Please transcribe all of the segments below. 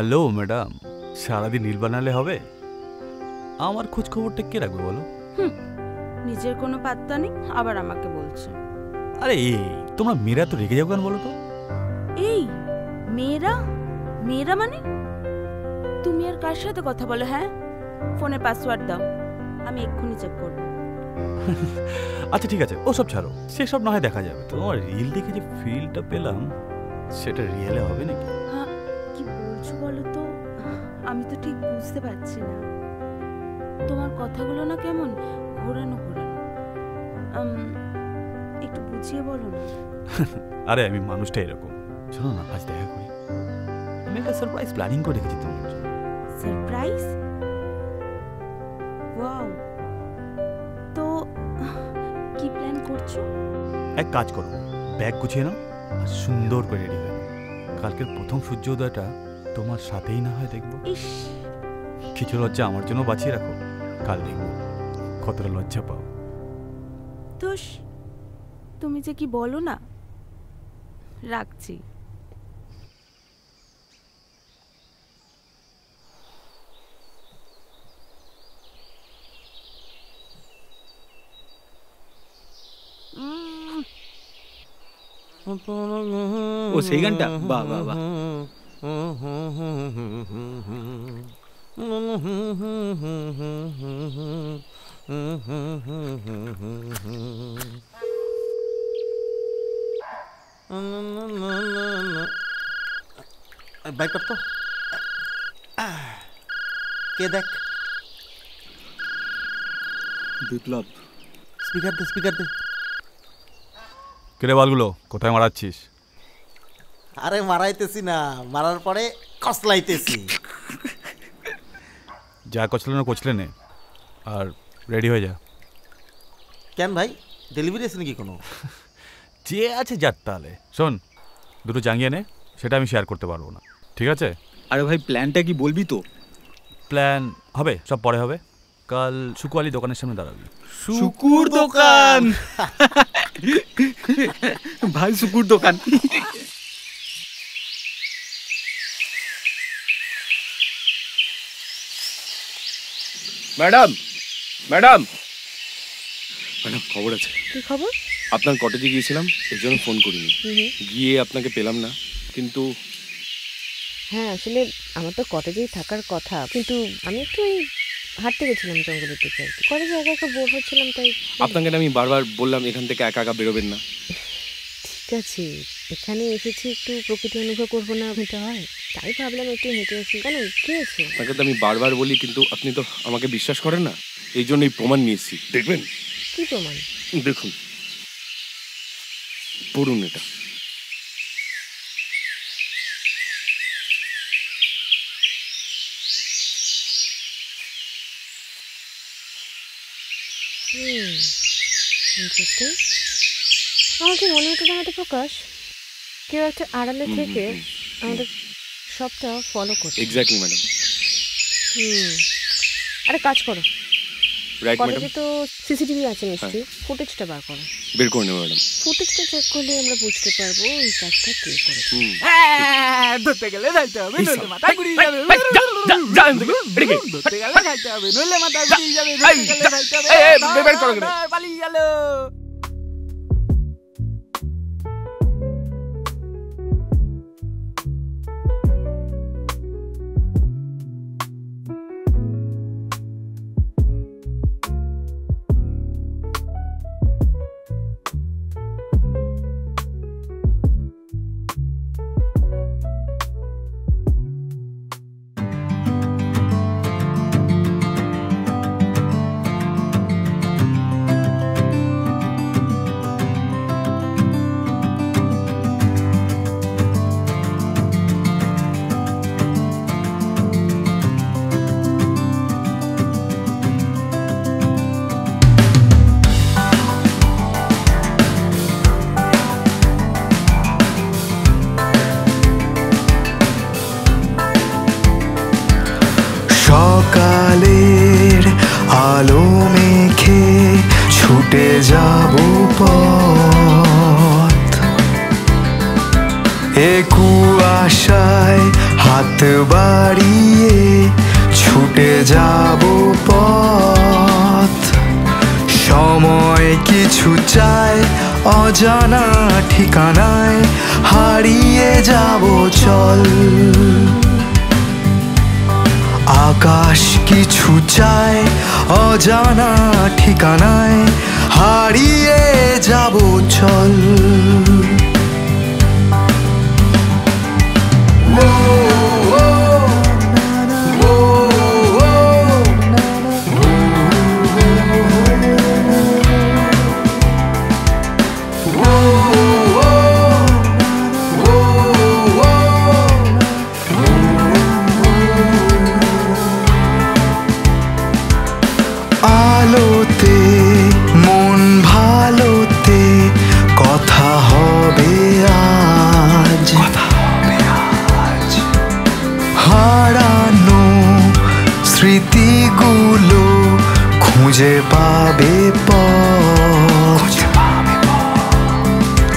Hello madam, সারাদিন নীল বানালে হবে? আমার খোঁজ খবরটা কে রাখবে বলো? নিজের কোনো পাত্তা নেই, আবার আমাকে বলছে। আরে এই তোমরা মেয়েরা তো রেগে যাও কেন বলো তো? এই মেয়েরা মেয়েরা মানে? তুমি আর কার সাথে কথা বলো? হ্যাঁ, ফোনের পাসওয়ার্ড দাও, আমি এক্ষুনি চেক করবো। আচ্ছা ঠিক আছে, ওসব ছাড়ো, সেসব না হয় দেখা যাবে। তোমার রিল দেখে যে ফিলটা পেলাম সেটা রিয়েলে হবে নাকি? হ্যাঁ, কি বলছো বলো তো? আমি তো ঠিক বুঝতে পারছি না, তোমার কথাগুলো না কেমন ঘোরানো ঘোরানো। একটু বুঝিয়ে বলো না। আরে আমি মানুষটা এরকম। শোনো না, আজ দেখা করি। আমি একটা সারপ্রাইজ প্ল্যানিং করে রেখেছি তোমার জন্য। সারপ্রাইজ? ওয়াও, তো কি প্ল্যান করছো? এক কাজ করো, ব্যাগ গুছিয়ে নাও আর সুন্দর করে রেডি হয়ে নাও। কালকের প্রথম সূর্যোদয়টা তোমার সাথেই না হয় দেখবো। ইস, কিছু লজ্জা আমার জন্য বাঁচিয়ে রাখো, কাল দেখবো কতটা লজ্জা পাও। তোষ, তুমি যে কি বলো না। রাখছি। ও সেই গানটা? বাহ বাহ বাহ। বাইক তো কে দেখ। বিপ্লব, স্পিকার দে, স্পিকার দে। কেরে বালগুলো কোথায় মারাচ্ছিস? আরে মারাইতেছি না, মারার পরে কসলাইতেছি। যা কচলে কচলে নে আর রেডি হয়ে যা। কেন ভাই, ডেলিভারি আছে নাকি কোনো? যে আছে যার, তাহলে শোন, দুটো জাঙ্গিয়ে নে, সেটা আমি শেয়ার করতে পারবো না, ঠিক আছে? আরে ভাই প্ল্যানটা কি বলবি তো? প্ল্যান হবে, সব পরে হবে। কাল শুকুয়ালি দোকানের সামনে দাঁড়াবি। শুকুর দোকান? ভাই শুকুর দোকান। ম্যাডাম ম্যাডাম ম্যাডাম, খবর আছে। কি খবর? আপনার কটেজে গিয়েছিলাম, এর জন্য ফোন করিনি। গিয়ে আপনাকে পেলাম না, কিন্তু হ্যাঁ আসলে আমার তো কটেজেই থাকার কথা, কিন্তু আমি একটু এই হাঁটতে গেছিলাম জঙ্গলের দিকে। কলেজে একা একা বোর হচ্ছিলাম, তাই আপনাকে আমি বারবার বললাম এখান থেকে একা একা বেরোবেন না। ঠিক আছে, এখানে এসেছি একটু প্রকৃতি অনুভব করবো না, এটা হয়, তাই ভাবলাম একটু হেঁটে আসি। কেন, কি আছে? আপনাকে তো আমি বারবার বলি, কিন্তু আপনি তো আমাকে বিশ্বাস করেন না। এই জন্যই প্রমাণ নিয়ে এসেছি, দেখবেন। কি প্রমাণ? দেখুন, পড়ুন এটা। ইন্টারেস্টিং। আমাকে মনে হতো জানাতে প্রকাশ, কেউ একটা আড়ালে থেকে আমাদের সবটা ফলো করছে। Exactly madam. আরে কাজ করো, রাইট ম্যাডাম। কলেজে তো সিসিটিভি আছে নিশ্চয়ই, ফুটেজটা বার করো। বের করে নেব ম্যাডাম। ফুটেজটা চেক করলে আমরা বুঝতে পারবো এই কাজটা কে করেছে। ধরতে গেলে যাইতে হবে, নইলে মাথা ঘুরিয়ে যাবে। ধরতে গেলে যাইতে হবে, নইলে মাথা ঘুরিয়ে যাবে। বের করো কেন? পালিয়ে গেল। সকালের আলো মেখে ছুটে যাব পথ, এ কুয়াশায় হাত বাড়িয়ে ছুটে যাব পথ। সময় কিছু চায় অজানা ঠিকানায় হারিয়ে যাব চল। আকাশ কিছু চায় অজানা ঠিকানায় হারিয়ে যাব চল। আলোতে মন ভালোতে কথা হবে আজ। হারানো স্মৃতিগুলো খুঁজে পাবে পথ।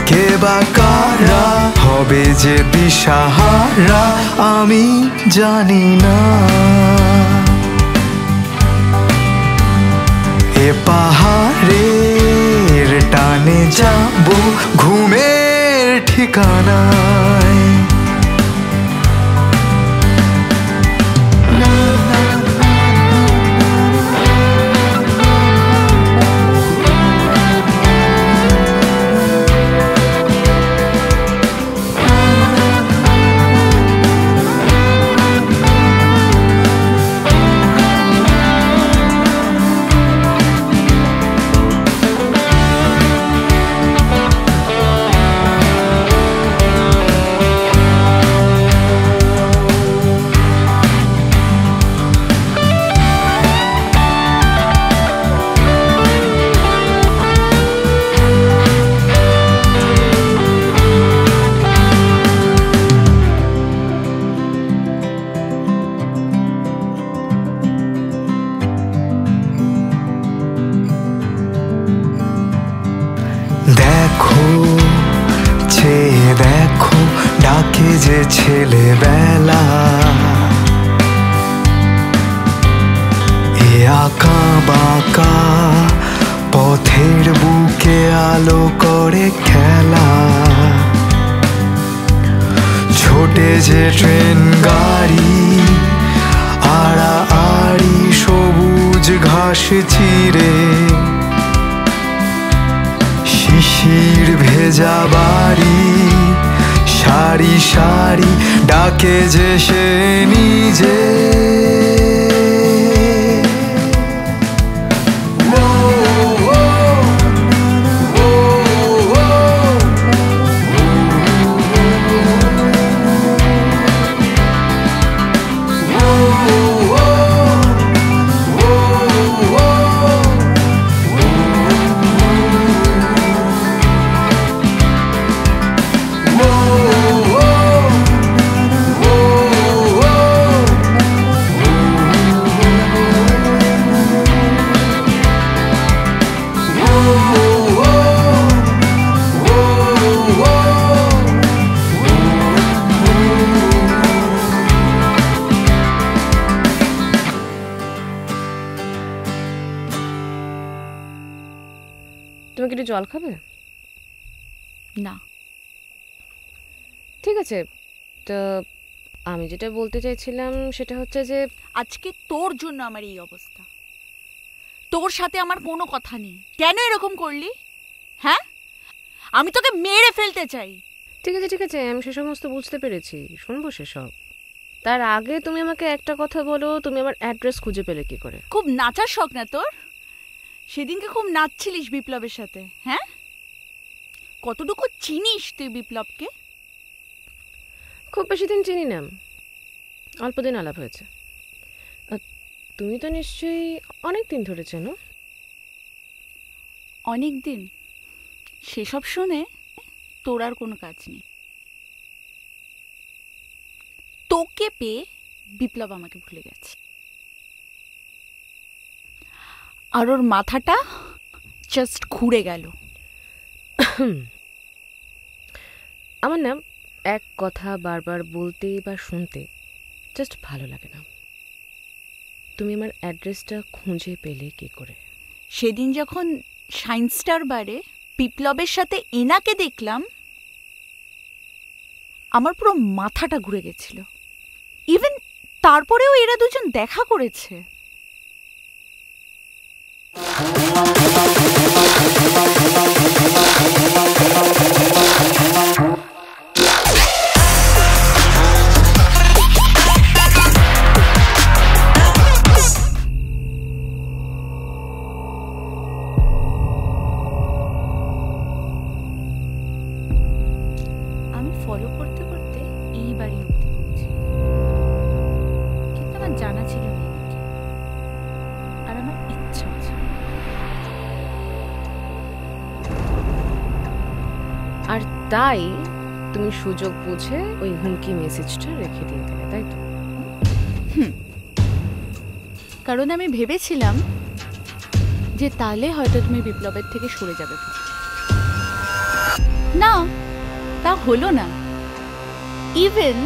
কে বা কারা হবে যে দিশাহারা আমি জানি না। এ পাহাড়ের টানে যাব ঘুমের ঠিকানায়। দেখো চেয়ে দেখো ডাকে যে ছেলেবেলা। এ আঁকা বাঁকা পথের বুকে আলো করে খেলা। ছোটে যে ট্রেন গাড়ি আড়াআড়ি সবুজ ঘাস চিরে। শিশির ভেজা বাড়ি সারি সারি ডাকে যে সে নিজে। তুমি কি একটু জল খাবে? না। ঠিক আছে, তো আমি যেটা বলতে চাইছিলাম সেটা হচ্ছে যে আজকে তোর জন্য আমার এই অবস্থা। তোর সাথে আমার কোনো কথা নেই। কেন এরকম করলি? হ্যাঁ, আমি তোকে মেরে ফেলতে চাই। ঠিক আছে ঠিক আছে, আমি সে সমস্ত বুঝতে পেরেছি, শুনবো সেসব। তার আগে তুমি আমাকে একটা কথা বলো, তুমি আমার অ্যাড্রেস খুঁজে পেলে কি করে? খুব নাচার শখ না তোর? সেদিনকে খুব নাচছিলিস বিপ্লবের সাথে। হ্যাঁ, কতটুকু চিনিস তুই বিপ্লবকে? খুব বেশি দিন চিনি না, অল্প দিন আলাপ হয়েছে। তুমি তো নিশ্চয়ই অনেক দিন ধরে চেনো। অনেক দিন? সেসব শুনে তোর আর কোনো কাজ নেই। তোকে পেয়ে বিপ্লব আমাকে ভুলে গেছে, আর ওর মাথাটা জাস্ট ঘুরে গেল। আমার নাম এক কথা বারবার বলতে বা শুনতে জাস্ট ভালো লাগে না। তুমি আমার অ্যাড্রেসটা খুঁজে পেলে কি করে? সেদিন যখন সায়েন্স স্টার বারে বিপ্লবের সাথে এনাকে দেখলাম, আমার পুরো মাথাটা ঘুরে গেছিল। ইভেন তারপরেও এরা দুজন দেখা করেছে। আমি ফলো করতে করতে এই বাড়ি অব্দি পৌঁছি, কিন্তু আমার জানা ছিল না এদিকে, আর আমার ইচ্ছা আছে। আর তাই তুমি সুযোগ বুঝে ওই হুমকি মেসেজটা রেখে দিয়ে গেলে, তাই তো? কারণ আমি ভেবেছিলাম যে তাহলে হয়তো তুমি বিপ্লবের থেকে সরে যাবে। না, তা হলো না। ইভেন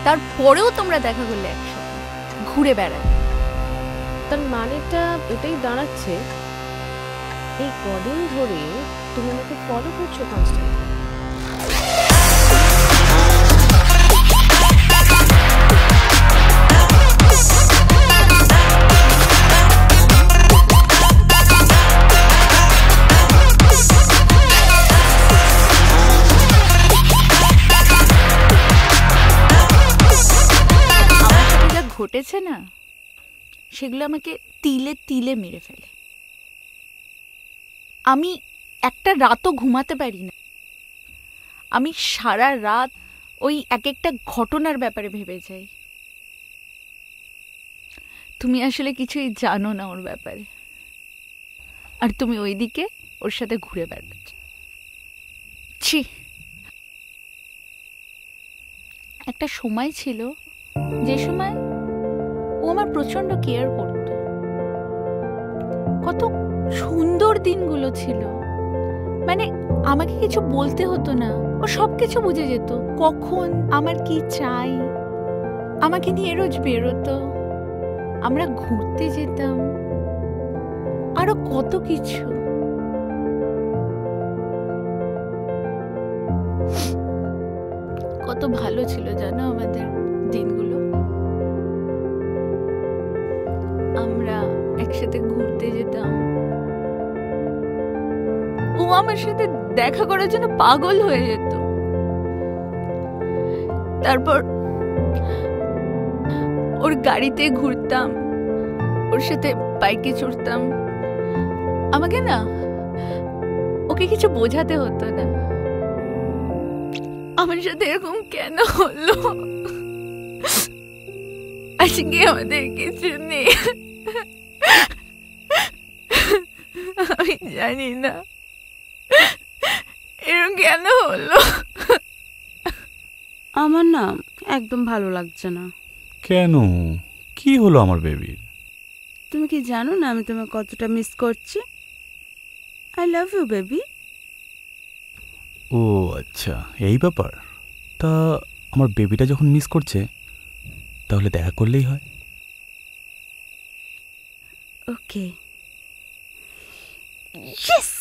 তারপরেও তোমরা দেখা করলে একসাথে ঘুরে বেড়ায়। তার মানেটা এটাই দাঁড়াচ্ছে এই কদিন ধরে তুমি আমাকে ফলো করছো কনস্ট্যান্ট। ঘটেছে না, সেগুলো আমাকে তিলে তিলে মেরে ফেলে। আমি একটা রাতও ঘুমাতে পারি না। আমি সারা রাত ওই এক একটা ঘটনার ব্যাপারে ভেবে যাই। তুমি আসলে কিছুই জানো না ওর ব্যাপারে, আর তুমি ওইদিকে ওর সাথে ঘুরে বেড়াচ্ছ। ছি, একটা সময় ছিল যে সময় ও আমার প্রচন্ড কেয়ার করত। কত সুন্দর দিনগুলো ছিল, মানে আমাকে কিছু বলতে হতো না, ও সবকিছু বুঝে যেত। কখন আমার কি চাই, আমাকে নিয়ে রোজ বেরোতো, আমরা ঘুরতে যেতাম, আরো কত কিছু। কত ভালো ছিল জানো আমাদের দিনগুলো। আমরা একসাথে ঘুরতে যেতাম, ও আমার সাথে দেখা করার জন্য পাগল হয়ে যেত। তারপর ওর গাড়িতে ঘুরতাম, ওর সাথে বাইকে চড়তাম। আমাকে না ওকে কিছু বোঝাতে হতো না। আমার সাথে এরকম কেন হলো? আজকে আমাদের কিছু নেই, আমি জানি না এরকম কেন হলো। আমার না একদম ভালো লাগছে না। কেন, কি হলো আমার বেবির? তুমি কি জানো না আমি তোমাকে কতটা মিস করছি? I love you baby. ও আচ্ছা, এই ব্যাপার। তা আমার বেবিটা যখন মিস করছে তাহলে দেখা করলেই হয়। ওকে, ইয়েস।